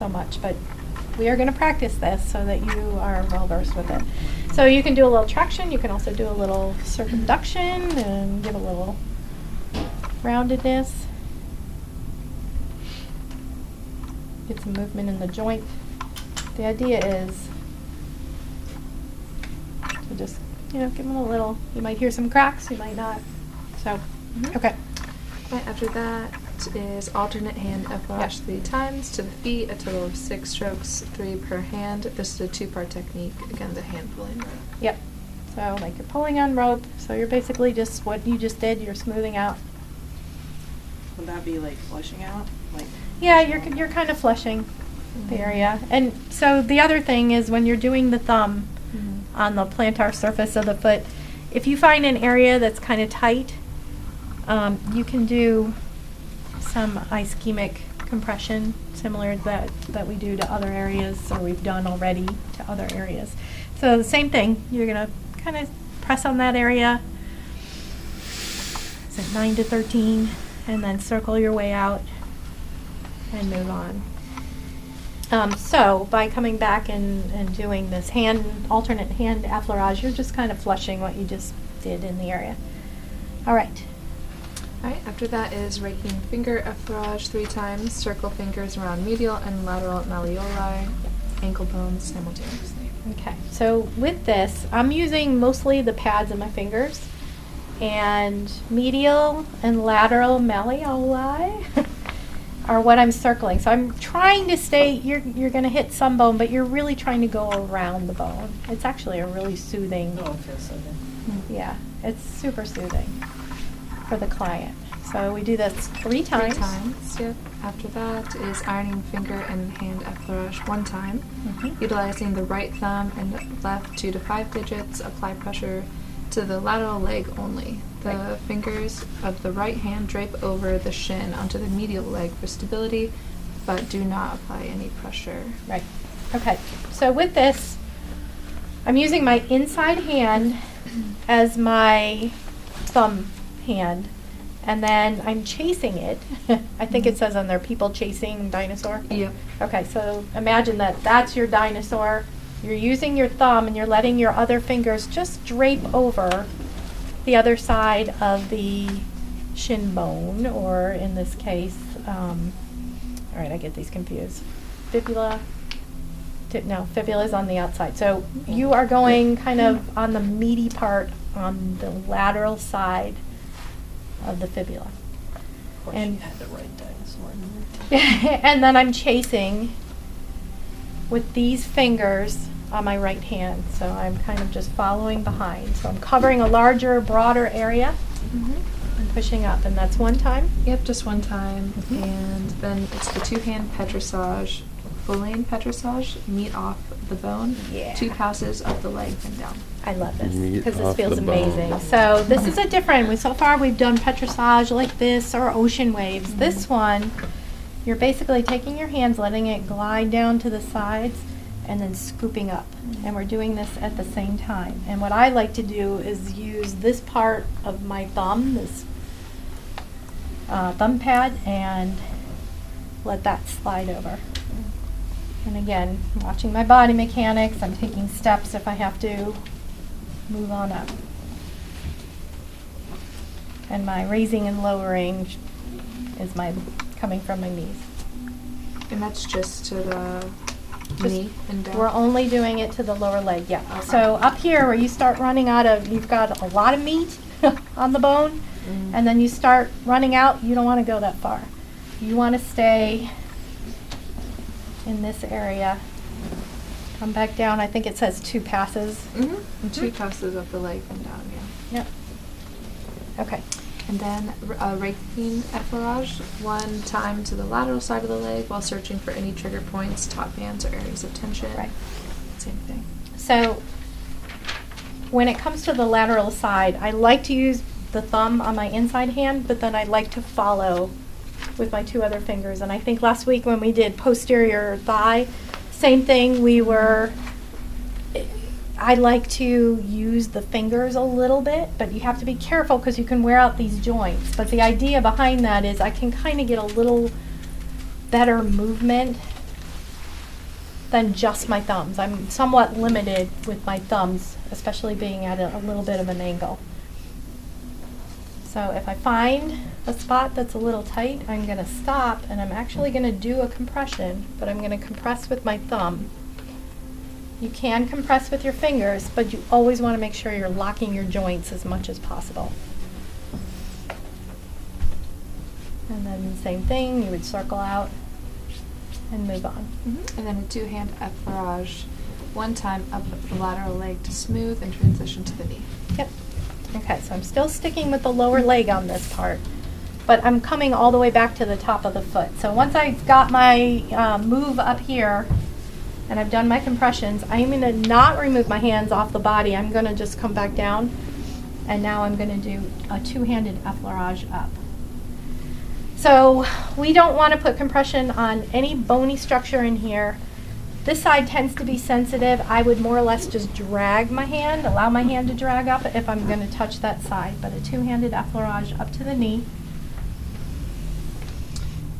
so much, but we are going to practice this so that you are well versed with it. So you can do a little traction, you can also do a little circumduction and give a little roundedness. Get some movement in the joint. The idea is to just, give them a little, you might hear some cracks, you might not. So, okay. Right after that is alternate hand effleurage 3 times to the feet, a total of 6 strokes, 3 per hand. This is a 2-part technique. Again, the hand pulling rope. Yep. So like you're pulling on rope, so you're basically just what you just did, you're smoothing out. Would that be like flushing out? Yeah, you're kind of flushing the area. And so the other thing is when you're doing the thumb on the plantar surface of the foot, if you find an area that's kind of tight, you can do some ischemic compression similar that we do to other areas, or we've done already to other areas. So the same thing, you're going to kind of press on that area. Is it 9 to 13? And then circle your way out and move on. So by coming back and doing this alternate hand effleurage, you're just kind of flushing what you just did in the area. All right. Alright, after that is raking finger effleurage 3 times, circle fingers around medial and lateral malleoli, ankle bones simultaneously. Okay, so with this, I'm using mostly the pads of my fingers, and medial and lateral malleoli are what I'm circling. So I'm trying to stay, you're going to hit some bone, but you're really trying to go around the bone. It's actually a really soothing. Oh, it feels so good. Yeah, it's super soothing for the client. So we do this 3 times. 3 times, yep. After that is ironing finger and hand effleurage 1 time. Utilizing the right thumb and left 2 to 5 digits, apply pressure to the lateral leg only. The fingers of the right hand drape over the shin onto the medial leg for stability, but do not apply any pressure. Right. Okay. So with this, I'm using my inside hand as my thumb hand, and then I'm chasing it. I think it says on there, people chasing dinosaur. Yep. Okay, so imagine that's your dinosaur. You're using your thumb and you're letting your other fingers just drape over the other side of the shin bone, or in this case, all right, I get these confused. Fibula. No, fibula is on the outside. So you are going kind of on the meaty part on the lateral side of the fibula. Of course, And you had the right dinosaur in there. and then I'm chasing with these fingers on my right hand. So I'm kind of just following behind. So I'm covering a larger, broader area and pushing up. And that's 1 time. Yep, just 1 time. And then it's the 2-hand petrissage, full-lane petrissage, meat off the bone. Yeah. 2 passes up the leg and down. I love this Meat because this off feels the amazing. bone. So this is a different, so far we've done petrissage like this or ocean waves. This one, you're basically taking your hands, letting it glide down to the sides, and then scooping up. And we're doing this at the same time. And what I like to do is use this part of my thumb, this thumb pad, and let that slide over. And again, watching my body mechanics, I'm taking steps if I have to move on up. And my raising and lowering is coming from my knees. And that's just to the knee and down. We're only doing it to the lower leg, yeah. Okay. So up here where you start running out of, you've got a lot of meat on the bone, and then you start running out, you don't want to go that far. You want to stay in this area. Come back down, I think it says 2 passes. And 2 passes up the leg and down, yeah. Yep. Okay. And then raking effleurage 1 time to the lateral side of the leg while searching for any trigger points, taut bands, or areas of tension. Right. Same thing. So when it comes to the lateral side, I like to use the thumb on my inside hand, but then I like to follow with my 2 other fingers. And I think last week when we did posterior thigh, same thing, I like to use the fingers a little bit, but you have to be careful because you can wear out these joints. But the idea behind that is I can kind of get a little better movement than just my thumbs. I'm somewhat limited with my thumbs, especially being at a little bit of an angle. So if I find a spot that's a little tight, I'm going to stop, and I'm actually going to do a compression, but I'm going to compress with my thumb. You can compress with your fingers, but you always want to make sure you're locking your joints as much as possible. And then same thing, you would circle out and move on. And then a two-hand effleurage, one time up the lateral leg to smooth and transition to the knee. Yep. Okay, so I'm still sticking with the lower leg on this part, but I'm coming all the way back to the top of the foot. So once I've got my move up here and I've done my compressions, I'm going to not remove my hands off the body. I'm going to just come back down, and now I'm going to do a two-handed effleurage up. So we don't want to put compression on any bony structure in here. This side tends to be sensitive. I would more or less just drag my hand, allow my hand to drag up if I'm going to touch that side. But a two-handed effleurage up to the knee.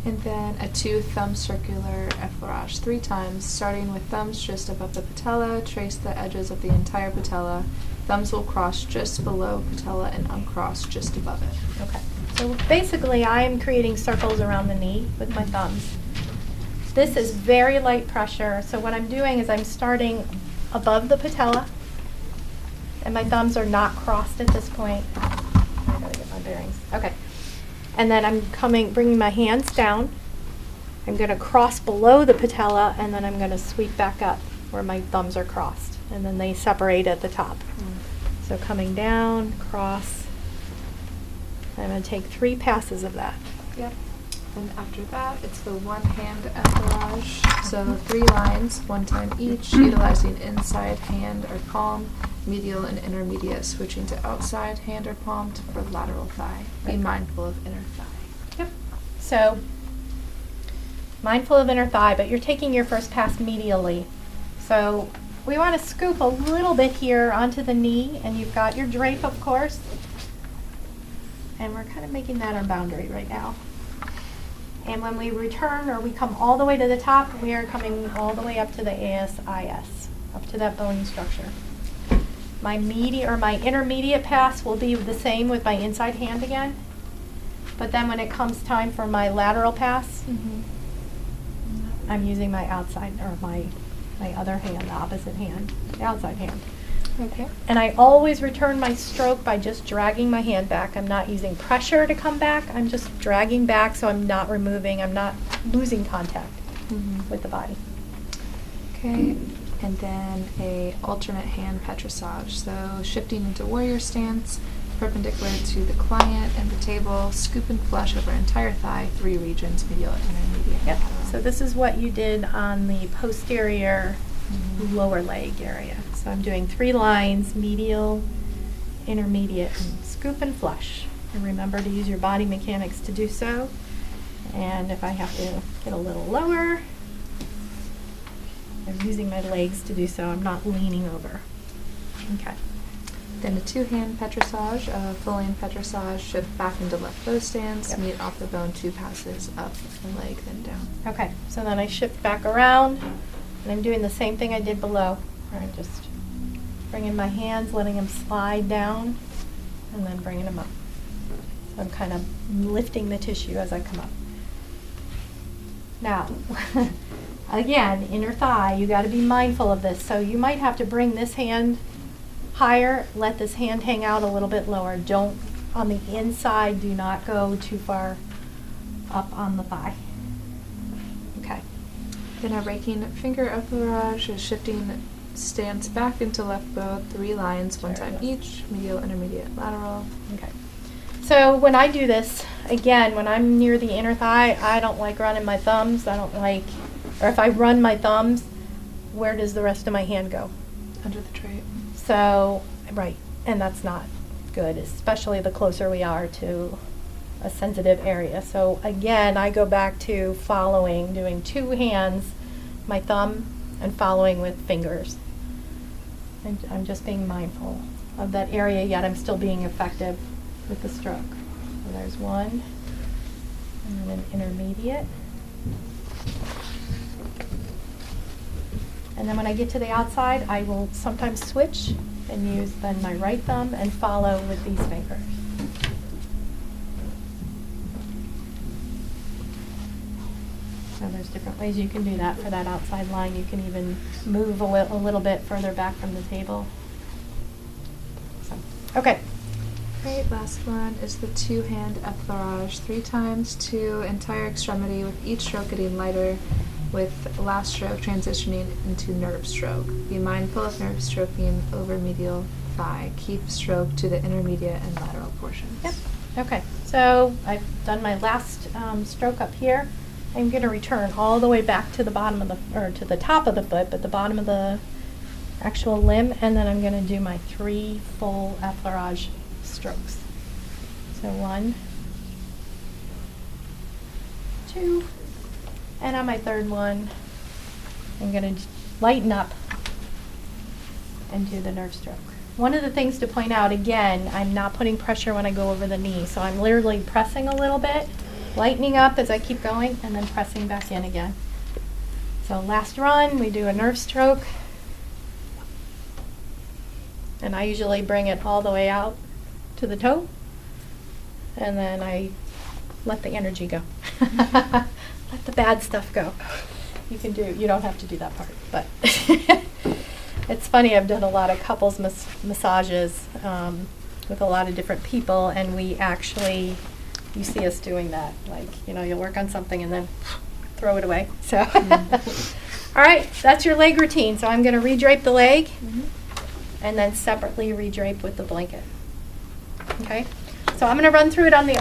And then a two-thumb circular effleurage 3 times, starting with thumbs just above the patella. Trace the edges of the entire patella. Thumbs will cross just below patella and uncross just above it. Okay. So basically I am creating circles around the knee with my thumbs. This is very light pressure, so what I'm doing is I'm starting above the patella, and my thumbs are not crossed at this point. I gotta get my bearings. Okay. And then I'm bringing my hands down. I'm gonna cross below the patella, and then I'm gonna sweep back up where my thumbs are crossed, and then they separate at the top. So coming down, cross. I'm gonna take 3 passes of that. Yep. And after that, it's the one-hand effleurage. So 3 lines, 1 time each, utilizing inside hand or palm, medial and intermediate, switching to outside hand or palm for lateral thigh. Be mindful of inner thigh. Yep. So mindful of inner thigh, but you're taking your first pass medially. So we want to scoop a little bit here onto the knee, and you've got your drape, of course. And we're kind of making that our boundary right now. And when we return, or we come all the way to the top, we are coming all the way up to the ASIS, up to that bony structure. My intermediate pass will be the same with my inside hand again. But then when it comes time for my lateral pass, I'm using my outside, or my other hand, the opposite hand, the outside hand. Okay. And I always return my stroke by just dragging my hand back. I'm not using pressure to come back. I'm just dragging back, so I'm not removing, I'm not losing contact with the body. Okay. And then a alternate hand petrissage. So shifting into warrior stance, perpendicular to the client and the table, scoop and flush over entire thigh, 3 regions, medial, intermediate. Yep. So this is what you did on the posterior lower leg area. So I'm doing 3 lines, medial, intermediate, and scoop and flush. And remember to use your body mechanics to do so. And if I have to get a little lower, I'm using my legs to do so. I'm not leaning over. Okay. Then a 2-hand petrissage, a full-hand petrissage, shift back into left bow stance, meet off the bone 2 passes up the leg, then down. Okay, so then I shift back around, and I'm doing the same thing I did below, where I'm just bringing my hands, letting them slide down, and then bringing them up. So I'm kind of lifting the tissue as I come up. Now, again, inner thigh, you got to be mindful of this. So you might have to bring this hand higher, let this hand hang out a little bit lower. Don't, on the inside, do not go too far up on the thigh. Okay. Then a raking finger effleurage is shifting stance back into left bow, 3 lines, 1 time each, medial, intermediate, lateral. Okay. So when I do this, again, when I'm near the inner thigh, I don't like running my thumbs. I don't like, or if I run my thumbs, where does the rest of my hand go? Under the drape. So, right, and that's not good, especially the closer we are to a sensitive area. So again, I go back to following, doing 2 hands, my thumb, and following with fingers. And I'm just being mindful of that area, yet I'm still being effective with the stroke. So there's 1, and then an intermediate. And then when I get to the outside, I will sometimes switch and use then my right thumb and follow with these fingers. So there's different ways you can do that for that outside line. You can even move a little bit further back from the table. So, okay. Great, last one is the two-hand effleurage, 3 times to entire extremity, with each stroke getting lighter, with last stroke transitioning into nerve stroke. Be mindful of nerve stroking over medial thigh. Keep stroke to the intermediate and lateral portions. Yep. Okay. So I've done my last stroke up here. I'm going to return all the way back to the bottom of the, or to the top of the foot, but the bottom of the actual limb, and then I'm going to do my 3 full effleurage strokes. So 1, 2, and on my third one, I'm going to lighten up and do the nerve stroke. One of the things to point out, again, I'm not putting pressure when I go over the knee, so I'm literally pressing a little bit, lightening up as I keep going, and then pressing back in again. So last run, we do a nerve stroke, and I usually bring it all the way out to the toe, and then I let the energy go. Let the bad stuff go. You don't have to do that part, but it's funny, I've done a lot of couples massages with a lot of different people, and we actually, you see us doing that. Like, you'll work on something and then throw it away. So, all right, that's your leg routine. So I'm going to redrape the leg and then separately redrape with the blanket. Okay, so I'm going to run through it on the